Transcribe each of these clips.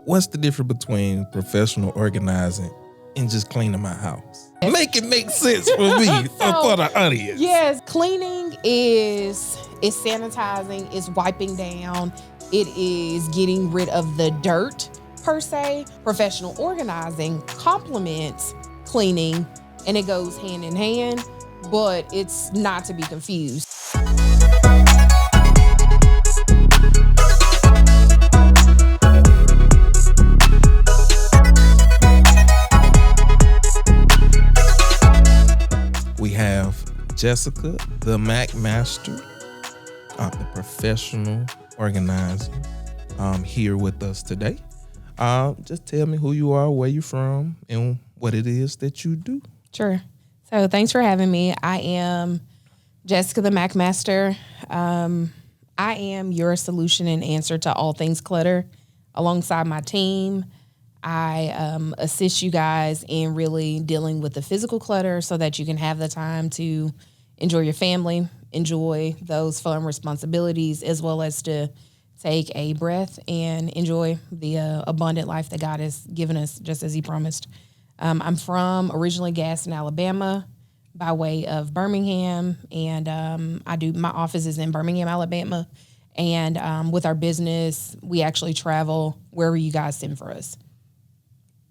what's the difference between professional organizing and just cleaning my house? Make it make sense for me or for the audience. Yes, cleaning is sanitizing, is wiping down, it is getting rid of the dirt per se. Professional organizing complements cleaning and it goes hand in hand, but it's not to be confused. We have Jessica, the Mack Master, the professional organizer, here with us today. Just tell me who you are, where you're from, and what it is that you do. Sure. So thanks for having me. I am Jessica, the Mack Master. I am your solution and answer to all things clutter. Alongside my team, I assist you guys in really dealing with the physical clutter so that you can have the time to enjoy your family, enjoy those fun responsibilities, as well as to take a breath and enjoy the abundant life that God has given us, just as He promised. I'm from originally Gaston, Alabama, by way of Birmingham, and my office is in Birmingham, Alabama, and with our business, we actually travel wherever you guys send for us.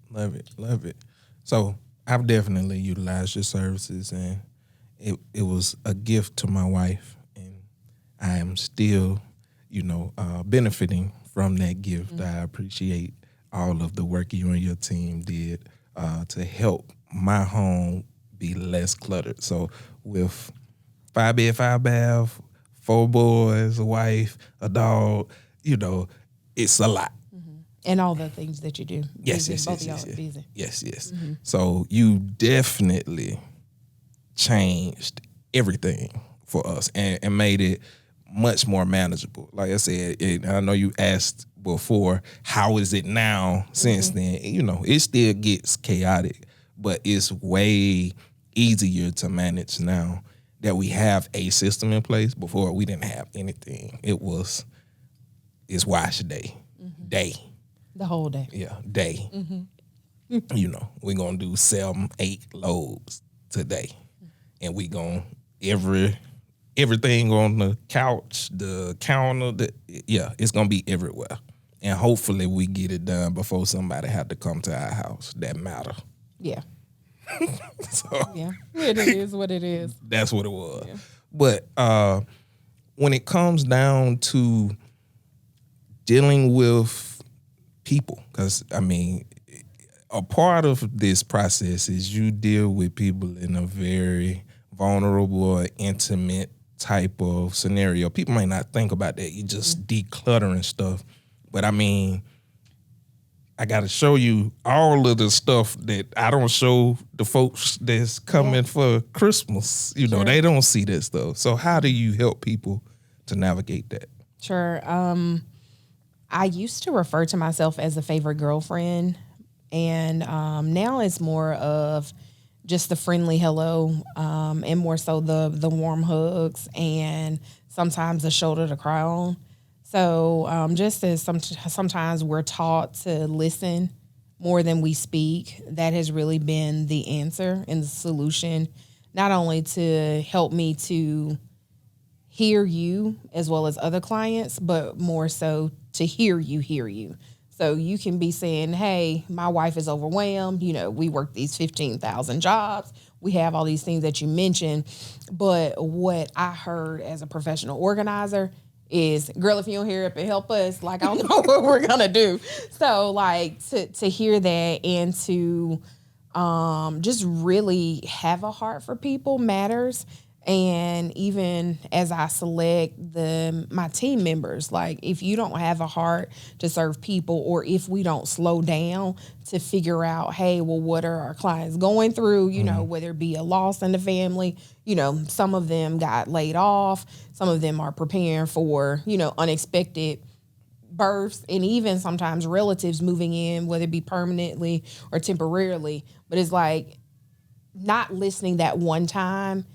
Love it. So I've definitely utilized your services, and it was a gift to my wife, and I am still, benefiting from that gift. Mm-hmm. I appreciate all of the work you and your team did to help my home be less cluttered. So with 5 bed, 5 bath, 4 boys, a wife, a dog, it's a lot. And all the things that you do. Yes. Mm-hmm. So you definitely changed everything for us and made it much more manageable. Like I said, I know you asked before, how is it now since then? It still gets chaotic, but it's way easier to manage now that we have a system in place. Before, we didn't have anything. It's wash day. The whole day. Yeah, day. Mm-hmm. We're going to do 7-8 loads today. And we going everything on the couch, the counter, it's going to be everywhere. And hopefully we get it done before somebody have to come to our house. That matter. Yeah. Yeah, it is what it is. That's what it was. Yeah. But when it comes down to dealing with people, because a part of this process is you deal with people in a very vulnerable, intimate type of scenario. People might not think about that. You just decluttering stuff. But I got to show you all of the stuff that I don't show the folks that's coming for Christmas. Sure. They don't see that stuff. So how do you help people to navigate that? Sure. I used to refer to myself as a favorite girlfriend, and now it's more of just the friendly hello, and more so the warm hugs and sometimes a shoulder to cry on. So just as sometimes we're taught to listen more than we speak, that has really been the answer and the solution, not only to help me to hear you as well as other clients, but more so to hear you. So you can be saying, hey, my wife is overwhelmed. We work these 15,000 jobs. We have all these things that you mentioned. But what I heard as a professional organizer is, girl, if you don't hear up and help us, I don't know what we're going to do. So to hear that and to just really have a heart for people matters. And even as I select my team members, if you don't have a heart to serve people, or if we don't slow down to figure out, hey, well, what are our clients going through, whether it be a loss in the family, some of them got laid off, some of them are preparing for, unexpected births, and even sometimes relatives moving in, whether it be permanently or temporarily. But it's not listening that one time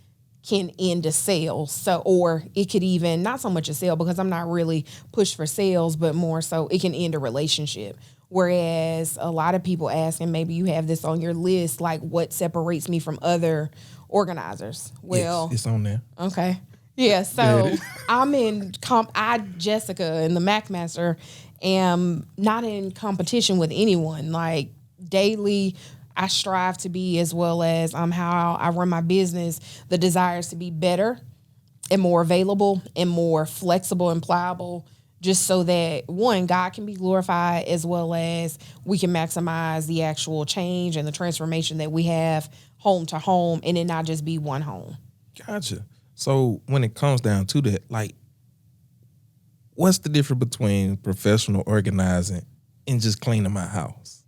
can end a sale. So, or it could even, not so much a sale because I'm not really pushed for sales, but more so it can end a relationship Whereas a lot of people ask, and maybe you have this on your list, like what separates me from other organizers? Well, yes, it's on there. okay. Yeah, so I'm in Jessica and the Mack Master am not in competition with anyone. Like daily I strive to be, as well as how I run my business, the desire is to be better and more available and more flexible and pliable, just so that one, God can be glorified, as well as we can maximize the actual change and the transformation that we have home to home, and it not just be one home. Gotcha. So when it comes down to that, like, what's the difference between professional organizing and just cleaning my house?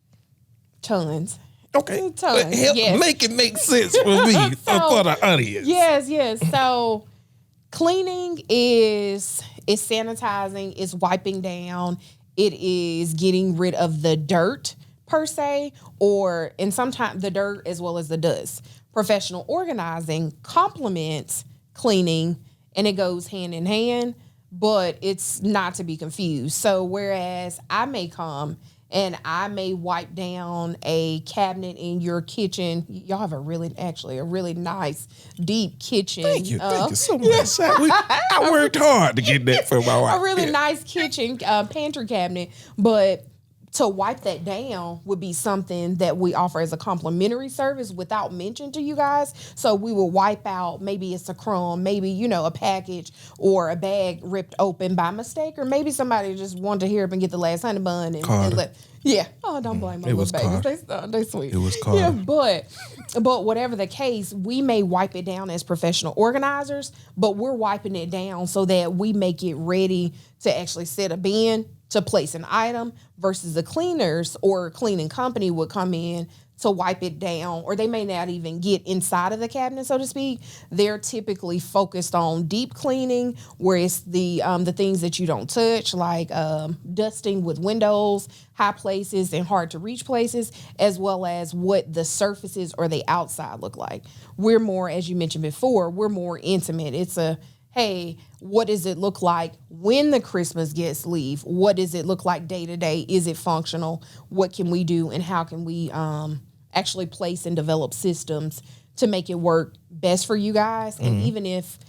Tons. Okay. Tons. Yes. Make it make sense for me, for the audience. Yes. So cleaning is sanitizing, is wiping down, it is getting rid of the dirt per se, and sometimes the dirt as well as the dust. Professional organizing complements cleaning, and it goes hand in hand, but it's not to be confused. So whereas I may come and I may wipe down a cabinet in your kitchen, y'all have a really nice deep kitchen. Thank you so much. I worked hard to get that for my wife. A really nice kitchen pantry cabinet, but to wipe that down would be something that we offer as a complimentary service without mention to you guys. So we will wipe out, maybe it's a crumb, maybe, a package or a bag ripped open by mistake, or maybe somebody just wanted to hear up and get the last honey bun and let. Yeah. Oh, don't blame my little babies. They sweet. It was Carter. Yeah, but whatever the case, we may wipe it down as professional organizers, but we're wiping it down so that we make it ready to actually set a bin, to place an item, versus the cleaners or cleaning company would come in to wipe it down, or they may not even get inside of the cabinet, so to speak. They're typically focused on deep cleaning, where it's the things that you don't touch, like dusting with windows, high places, and hard to reach places, as well as what the surfaces or the outside look like. We're more, as you mentioned before, we're more intimate. It's hey, what does it look like when the Christmas guests leave? What does it look like day to day? Is it functional? What can we do, and how can we actually place and develop systems to make it work best for you guys? And even if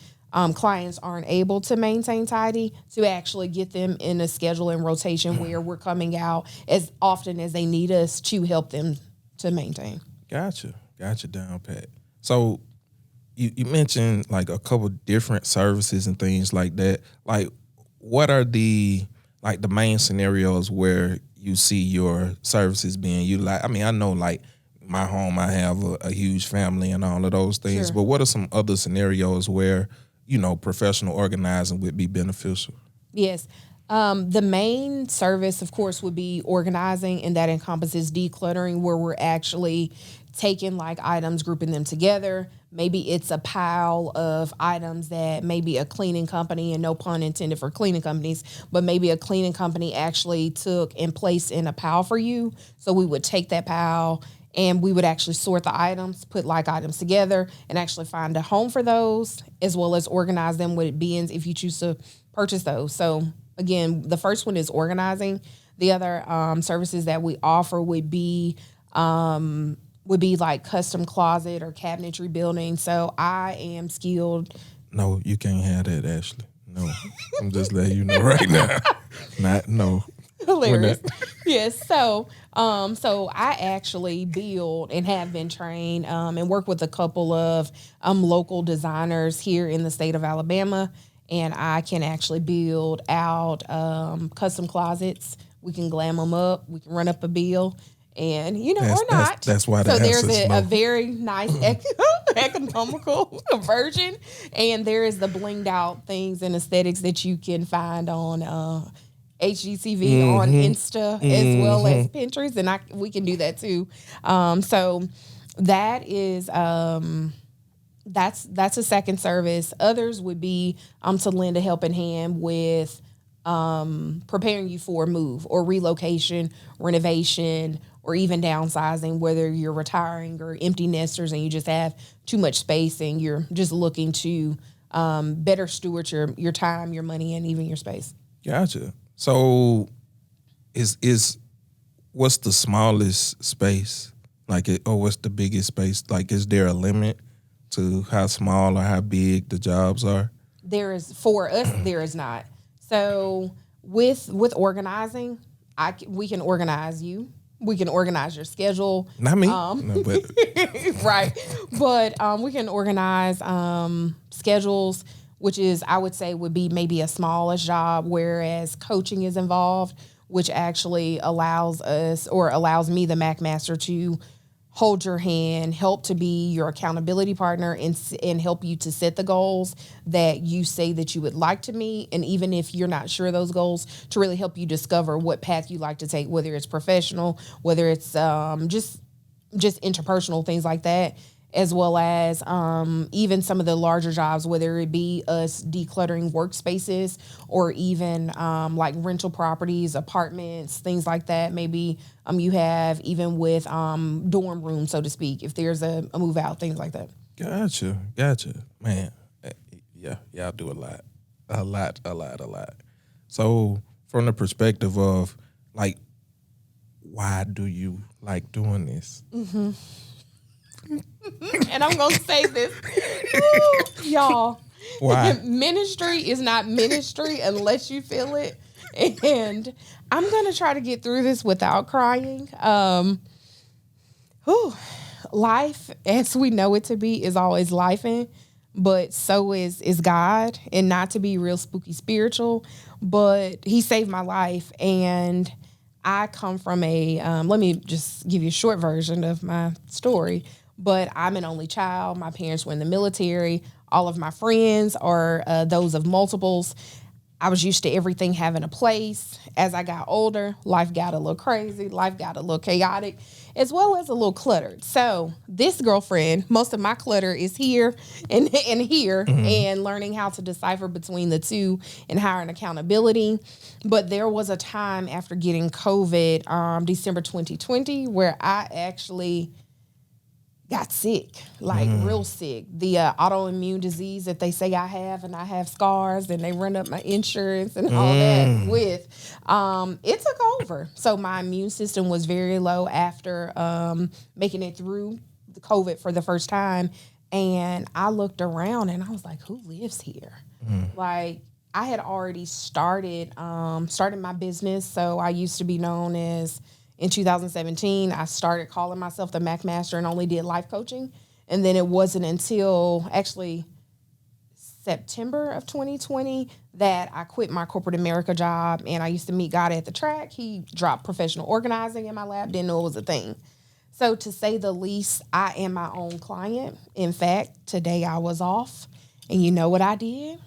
clients aren't able to maintain tidy, to actually get them in a schedule and rotation where we're coming out as often as they need us to help them to maintain. Gotcha down pat. So you mentioned like a couple different services and things like that. Like, what are the main scenarios where you see your services being utilized? I mean, I know like my home, I have a huge family and all of those things, but what are some other scenarios where, professional organizing would be beneficial? Yes. The main service, of course, would be organizing, and that encompasses decluttering, where we're actually taking like items, grouping them together. Maybe it's a pile of items that maybe a cleaning company, and no pun intended for cleaning companies, but maybe a cleaning company actually took and placed in a pile for you. So we would take that pile and we would actually sort the items, put like items together, and actually find a home for those, as well as organize them with bins if you choose to purchase those. So again, the first one is organizing. The other services that we offer would be like custom closet or cabinetry building. So I am skilled. No, you can't have that, Ashley. No, I'm just letting you know right now. No. Hilarious. Yes. So I actually build and have been trained and work with a couple of local designers here in the state of Alabama, and I can actually build out custom closets. We can glam them up. We can run up a bill. And, or not. That's why so there's a very nice economical version. And there is the blinged out things and aesthetics that you can find on HGTV, on Insta, as well as Pinterest. And we can do that too. So that is that's a second service. Others would be to lend a helping hand with preparing you for a move or relocation, renovation, or even downsizing, whether you're retiring or empty nesters and you just have too much space and you're just looking to better steward your time, your money, and even your space. Gotcha. So is what's the smallest space? Like, or what's the biggest space? Like, is there a limit to how small or how big the jobs are? For us, there is not. So with organizing, we can organize you. We can organize your schedule. Not me. No, but Right. But we can organize schedules, which is, I would say, would be maybe a smallish job, whereas coaching is involved, which actually allows me, the Mack Master, to hold your hand, help to be your accountability partner, and help you to set the goals that you say that you would like to meet. And even if you're not sure of those goals, to really help you discover what path you like to take, whether it's professional, whether it's just interpersonal, things like that, as well as even some of the larger jobs, whether it be us decluttering workspaces or even like rental properties, apartments, things like that. Maybe you have even with dorm rooms, so to speak, if there's a move out, things like that. Gotcha. Man, yeah, y'all do a lot. So from the perspective of, like, why do you like doing this? Mm-hmm. And I'm going to say this. Woo, y'all. Why? Ministry is not ministry unless you feel it. And I'm going to try to get through this without crying. Life, as we know it to be, is always lifing, but so is God. And not to be real spooky spiritual, but he saved my life. And I come from let me just give you a short version of my story. But I'm an only child. My parents were in the military. All of my friends are those of multiples. I was used to everything having a place. As I got older, life got a little crazy. Life got a little chaotic, as well as a little cluttered. So this girlfriend, most of my clutter is here and here, and learning how to decipher between the two and hiring accountability. But there was a time after getting COVID, December 2020, where I actually got sick, like real sick. The autoimmune disease that they say I have, and I have scars, and they run up my insurance and all that with. It took over. So my immune system was very low after making it through the COVID for the first time. And I looked around and I was like, who lives here? Like, I had already started my business. So I used to be known as, in 2017, I started calling myself the Mack Master and only did life coaching. And then it wasn't until actually September of 2020 that I quit my corporate America job. And I used to meet God at the track. He dropped professional organizing in my lap, didn't know it was a thing. So to say the least, I am my own client. In fact, today I was off. And you know what I did?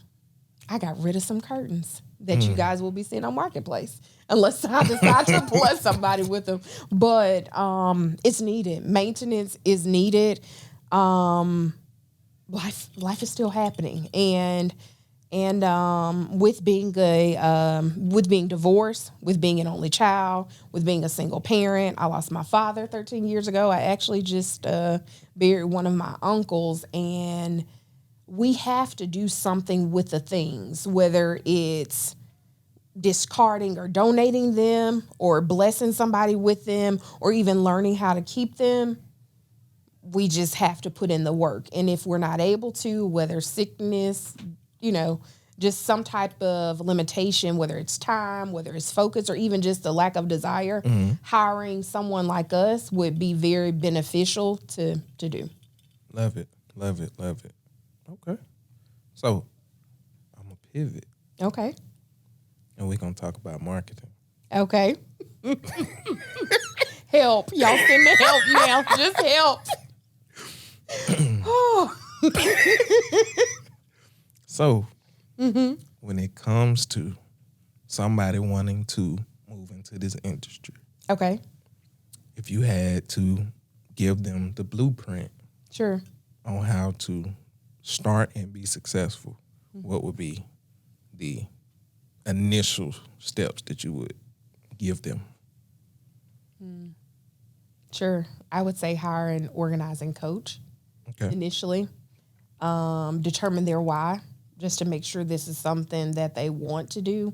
I got rid of some curtains that you guys will be seeing on Marketplace, unless I decide to bless somebody with them. But it's needed. Maintenance is needed. Life is still happening, and with being with being divorced, with being an only child, with being a single parent. I lost my father 13 years ago. I actually just buried one of my uncles, and we have to do something with the things, whether it's discarding or donating them or blessing somebody with them or even learning how to keep them. We just have to put in the work. And if we're not able to, whether sickness, just some type of limitation, whether it's time, whether it's focus, or even just a lack of desire, hiring someone like us would be very beneficial to do. Love it. Okay. So I'm going to pivot. Okay. And we're going to talk about marketing. Okay. Help. Y'all send me help now. Just help. So, when it comes to somebody wanting to move into this industry, okay, if you had to give them the blueprint, sure, on how to start and be successful, what would be the initial steps that you would give them? Sure. I would say hire an organizing coach initially. Determine their why, just to make sure this is something that they want to do,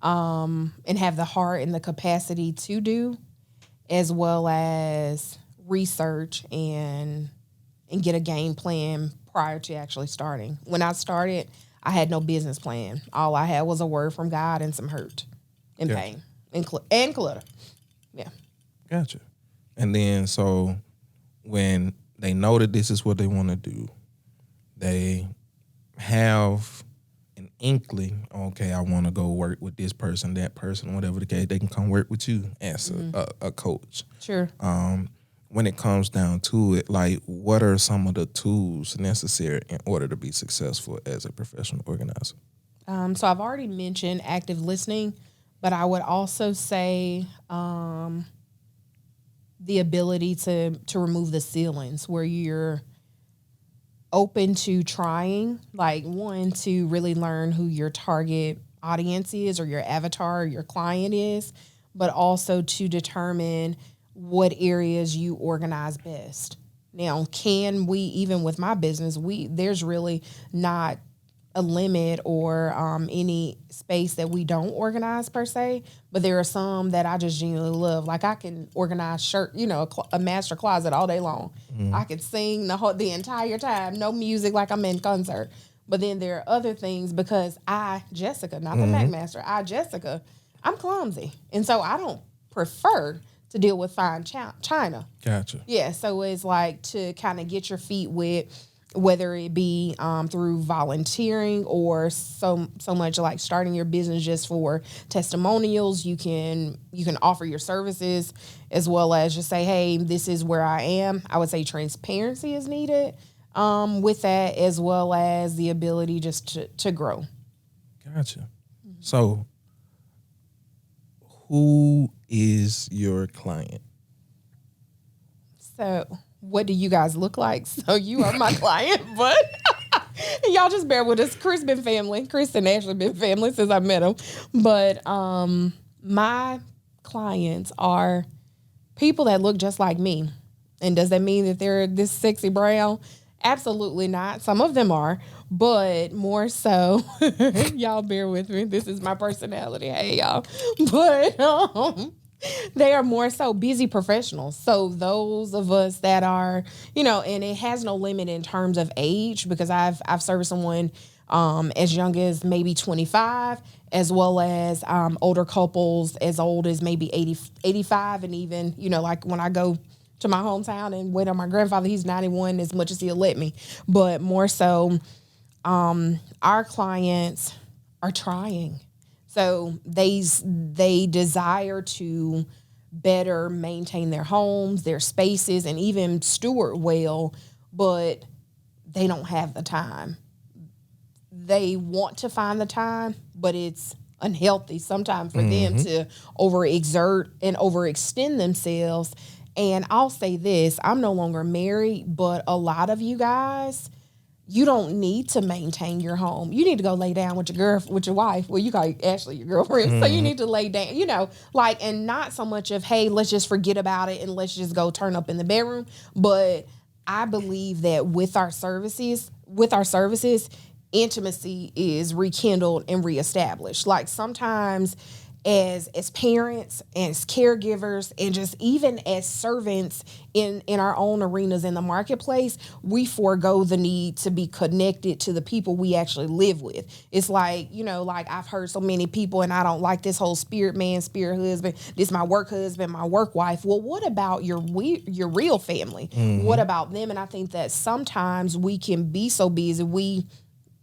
and have the heart and the capacity to do. as well as research and get a game plan prior to actually starting. When I started, I had no business plan. All I had was a word from God and some hurt and pain and clutter. Yeah. Gotcha. And then so when they know that this is what they want to do, they have an inkling, okay, I want to go work with this person, that person, whatever the case, they can come work with you as a coach. Sure. When it comes down to it, like, what are some of the tools necessary in order to be successful as a professional organizer? So I've already mentioned active listening, but I would also say the ability to remove the ceilings where you're open to trying, like, one, to really learn who your target audience is or your avatar or your client is, but also to determine what areas you organize best. Now, can we, even with my business, there's really not a limit or any space that we don't organize per se, but there are some that I just genuinely love. Like, I can organize a master closet all day long. I could sing the entire time, no music, like I'm in concert. But then there are other things because Jessica, not the Mack Master, Jessica, I'm clumsy. And so I don't prefer to deal with fine china. Gotcha. Yeah, so it's like to kind of get your feet wet, whether it be through volunteering or so much like starting your business just for testimonials. You can offer your services as well as just say, hey, this is where I am. I would say transparency is needed with that, as well as the ability just to grow. Gotcha. So who is your client? So what do you guys look like? So you are my client, but y'all just bear with us. Chris and Ashley been family since I met them. But my clients are people that look just like me. And does that mean that they're this sexy brown? Absolutely not. Some of them are, but more so, y'all bear with me. This is my personality. Hey, y'all. But they are more so busy professionals. So those of us that are, and it has no limit in terms of age, because I've serviced someone as young as maybe 25, as well as older couples as old as maybe 80, 85, and even, like when I go to my hometown and wait on my grandfather, he's 91 as much as he'll let me. But more so, our clients are trying. So they desire to better maintain their homes, their spaces, and even steward well, but they don't have the time. They want to find the time, but it's unhealthy sometimes for them to overexert and overextend themselves. And I'll say this, I'm no longer married, but a lot of you guys, you don't need to maintain your home. You need to go lay down with your wife. Well, you got Ashley, your girlfriend. So you need to lay down, and not so much of, hey, let's just forget about it and let's just go turn up in the bedroom. But I believe that with our services, intimacy is rekindled and reestablished. Like sometimes as parents, as caregivers, and just even as servants in our own arenas in the marketplace, we forego the need to be connected to the people we actually live with. It's like, like I've heard so many people, and I don't like this whole spirit man, spirit husband, this my work husband, my work wife. Well, what about your real family? What about them? And I think that sometimes we can be so busy,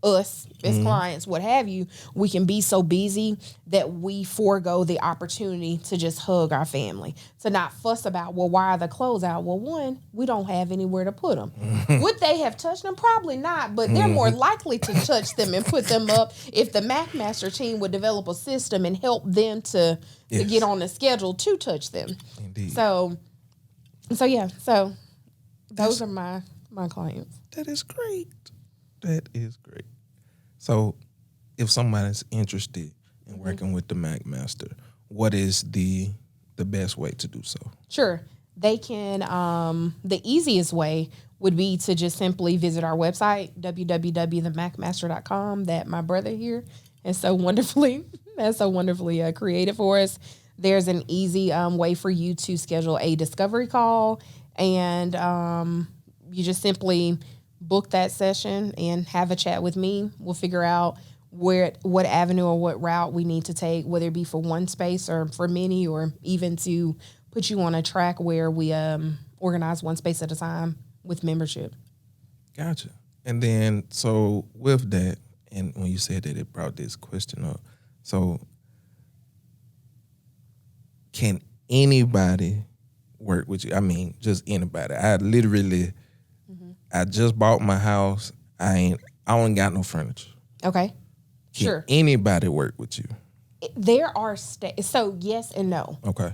us as clients, what have you, we can be so busy that we forego the opportunity to just hug our family, to not fuss about, well, why are the clothes out? Well, one, we don't have anywhere to put them. Would they have touched them? Probably not, but they're more likely to touch them and put them up if the Mack Master team would develop a system and help them to get on the schedule to touch them. Indeed. So those are my clients. That is great. So if somebody's interested in working with the Mack Master, what is the best way to do so? Sure. They can, the easiest way would be to just simply visit our website, www.themackmaster.com, that my brother here has so wonderfully created for us. there's an easy way for you to schedule a discovery call, and you just simply book that session and have a chat with me. We'll figure out what avenue or what route we need to take, whether it be for one space or for many, or even to put you on a track where we organize one space at a time with membership. Gotcha. And then, so with that, and when you said that, it brought this question up. So, can anybody work with you? I mean, just anybody. I literally, I just bought my house. I don't got no furniture. Okay. Can Sure. anybody work with you? There are so yes and no. Okay.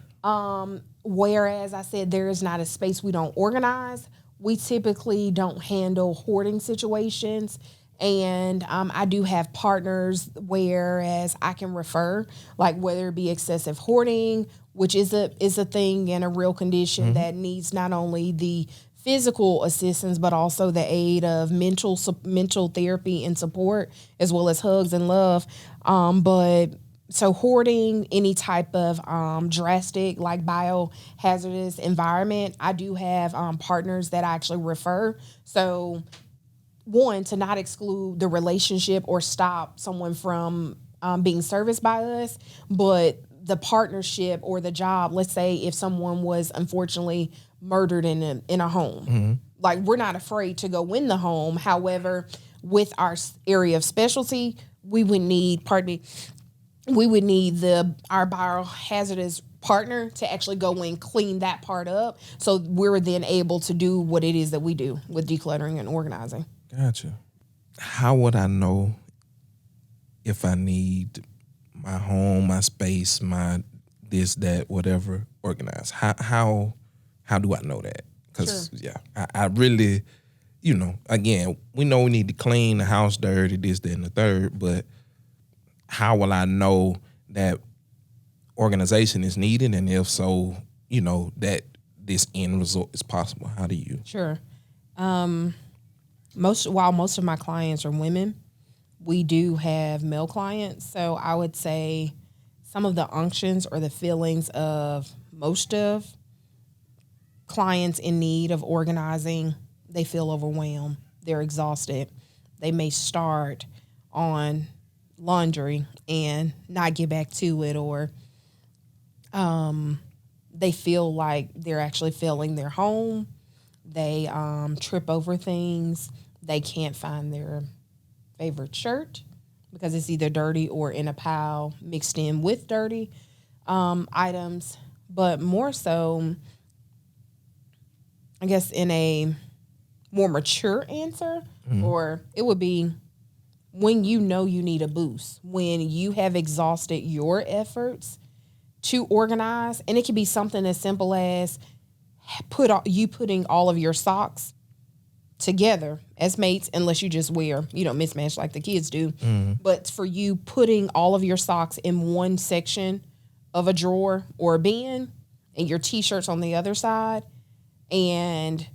Whereas I said there is not a space we don't organize, we typically don't handle hoarding situations. And I do have partners, whereas I can refer, like whether it be excessive hoarding, which is a thing and a real condition that needs not only the physical assistance, but also the aid of mental therapy and support, as well as hugs and love. But so hoarding, any type of drastic, like biohazardous environment, I do have partners that I actually refer. So one, to not exclude the relationship or stop someone from being serviced by us, but the partnership or the job. Let's say if someone was unfortunately murdered in a home, like we're not afraid to go in the home. However, with our area of specialty, we would need, our biohazardous partner to actually go and clean that part up. So we're then able to do what it is that we do with decluttering and organizing. Gotcha. How would I know if I need my home, my space, my this, that, whatever organized? How do I know that? Because I really, again, we know we need to clean the house dirty, this, that, and the third, but how will I know that organization is needed, and if so, that this end result is possible? How do you? Sure. Most of my clients are women, we do have male clients. So I would say some of the unctions or the feelings of most of clients in need of organizing, they feel overwhelmed. They're exhausted. They may start on laundry and not get back to it, or they feel like they're actually failing their home. They trip over things. They can't find their favorite shirt because it's either dirty or in a pile mixed in with dirty items. But more so, I guess in a more mature answer, or it would be when you know you need a boost, when you have exhausted your efforts to organize, and it could be something as simple as putting all of your socks together as mates, unless you just wear, mismatch like the kids do. But for you putting all of your socks in one section of a drawer or a bin and your t-shirts on the other side, and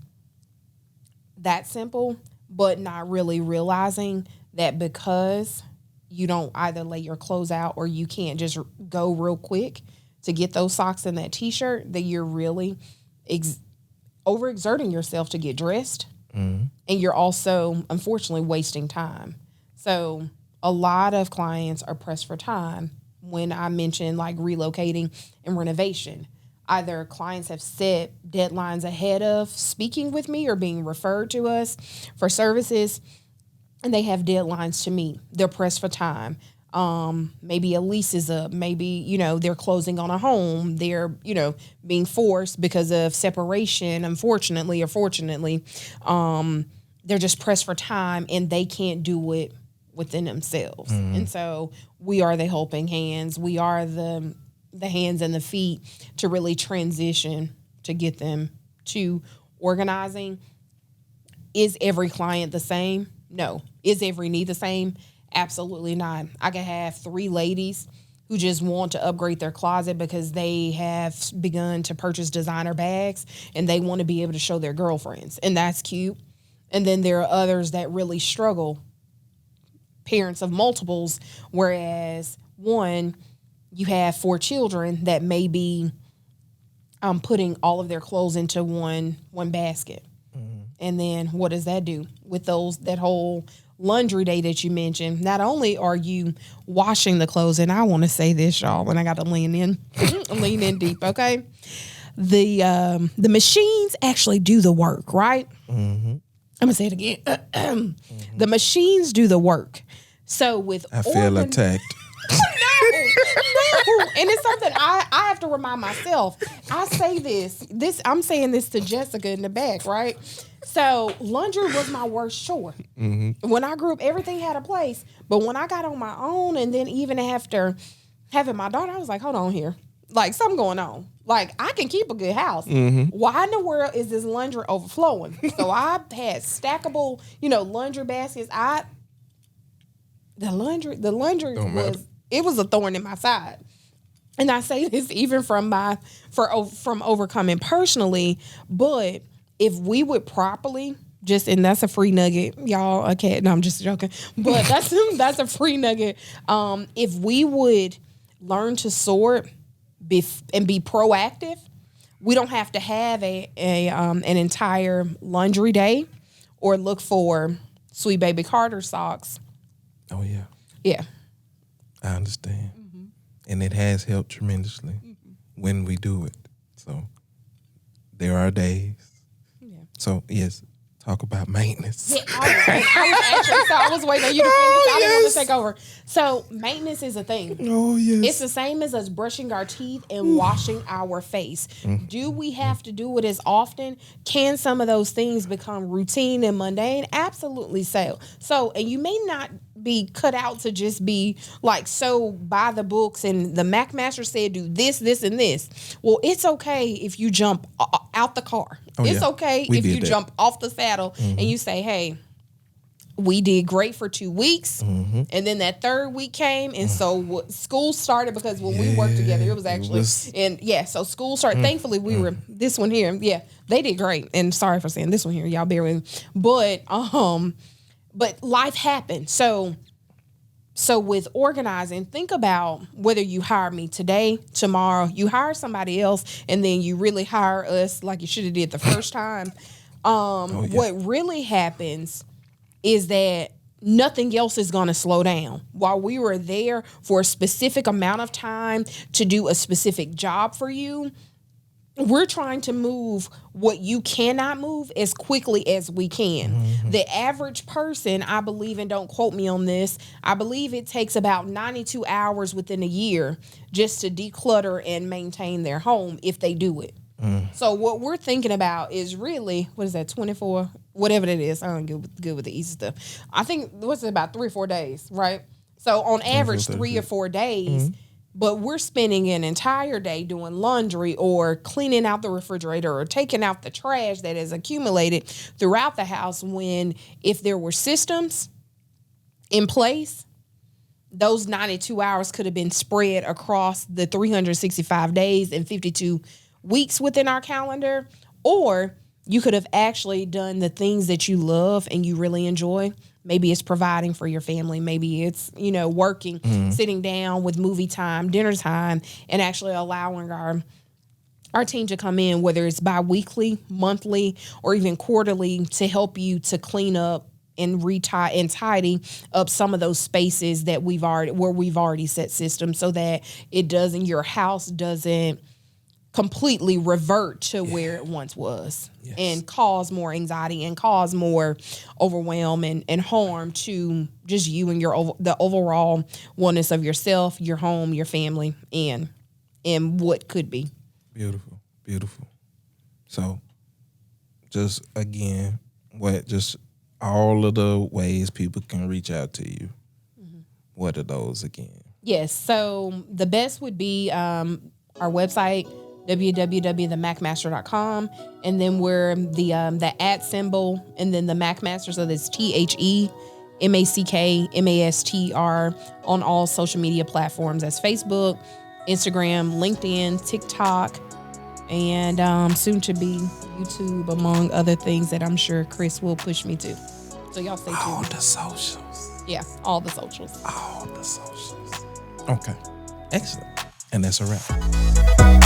that's simple, but not really realizing that because you don't either lay your clothes out or you can't just go real quick to get those socks and that t-shirt, that you're really overexerting yourself to get dressed. And you're also, unfortunately, wasting time. So a lot of clients are pressed for time when I mention like relocating and renovation. Either clients have set deadlines ahead of speaking with me or being referred to us for services, and they have deadlines to meet. They're pressed for time. Maybe a lease is up. Maybe, they're closing on a home. They're, being forced because of separation, unfortunately or fortunately. They're just pressed for time and they can't do it within themselves. And so we are the helping hands. We are the hands and the feet to really transition to get them to organizing. Is every client the same? No. Is every need the same? Absolutely not. I can have 3 ladies who just want to upgrade their closet because they have begun to purchase designer bags and they want to be able to show their girlfriends, and that's cute. And then there are others that really struggle, parents of multiples, whereas one, you have 4 children that may be putting all of their clothes into one basket. And then what does that do with that whole laundry day that you mentioned? Not only are you washing the clothes, and I want to say this, y'all, when I got to lean in deep, okay? The machines actually do the work, right? I'm gonna say it again. The machines do the work. So with I feel attacked. No, and it's something I have to remind myself. I say this I'm saying this to Jessica in the back, right? So laundry was my worst chore. When I grew up, everything had a place, but when I got on my own, and then even after having my daughter, I was like, hold on here, like something going on. Like I can keep a good house. Why in the world is this laundry overflowing? So I had stackable, laundry baskets. The laundry was a thorn in my side. And I say this even from overcoming personally, but if we would properly and that's a free nugget, y'all. Okay, no, I'm just joking, but that's a free nugget. If we would learn to sort and be proactive, we don't have to have an entire laundry day or look for Sweet Baby Carter socks. Oh yeah, yeah. I understand, and it has helped tremendously when we do it. So there are days. Yeah. So yes, talk about maintenance. Yeah, I was waiting on you to finish. I didn't want to take over. So maintenance is a thing. Oh yes. It's the same as us brushing our teeth and washing our face. Do we have to do it as often? Can some of those things become routine and mundane? Absolutely so. And you may not be cut out to just be like so by the books, and the Mack Master said do this, this, and this. Well, it's okay if you jump out the car. It's okay if you jump off the saddle and you say, hey, we did great for 2 weeks, and then that third week came, and so school started, because when we worked together, it was actually, so school started. Thankfully, we were this one here. Yeah, they did great, and sorry for saying this one here, y'all bear with me. But life happened. So with organizing, think about whether you hire me today, tomorrow, you hire somebody else, and then you really hire us like you should have did the first time. What really happens is that nothing else is going to slow down. While we were there for a specific amount of time to do a specific job for you, we're trying to move what you cannot move as quickly as we can. The average person, I believe, and don't quote me on this, I believe it takes about 92 hours within a year just to declutter and maintain their home if they do it. So what we're thinking about is really, 24, whatever it is. I don't good with the easy stuff. I think, about 3 or 4 days, right? So on average, 3 or 4 days, but we're spending an entire day doing laundry or cleaning out the refrigerator or taking out the trash that has accumulated throughout the house, when if there were systems in place, those 92 hours could have been spread across the 365 days and 52 weeks within our calendar, or you could have actually done the things that you love and you really enjoy. Maybe it's providing for your family. Maybe it's, working, sitting down with movie time, dinner time, and actually allowing our team to come in, whether it's bi-weekly, monthly, or even quarterly, to help you to clean up and tidy up some of those spaces that we've already set systems, so that your house doesn't completely revert to where it once was, and cause more anxiety and cause more overwhelm and harm to just you and the overall oneness of yourself, your home, your family, and what could be. Beautiful, beautiful. So just again, just all of the ways people can reach out to you. What are those again? Yes. So the best would be our website, www.themackmaster.com, and then we're the @ symbol, and then the Mack Master, so that's THEMACKMASTR on all social media platforms. That's Facebook, Instagram, LinkedIn, TikTok, and soon to be YouTube, among other things that I'm sure Chris will push me to. So y'all stay tuned. All the socials. Yeah, all the socials. All the socials. Okay. Excellent. And that's a wrap.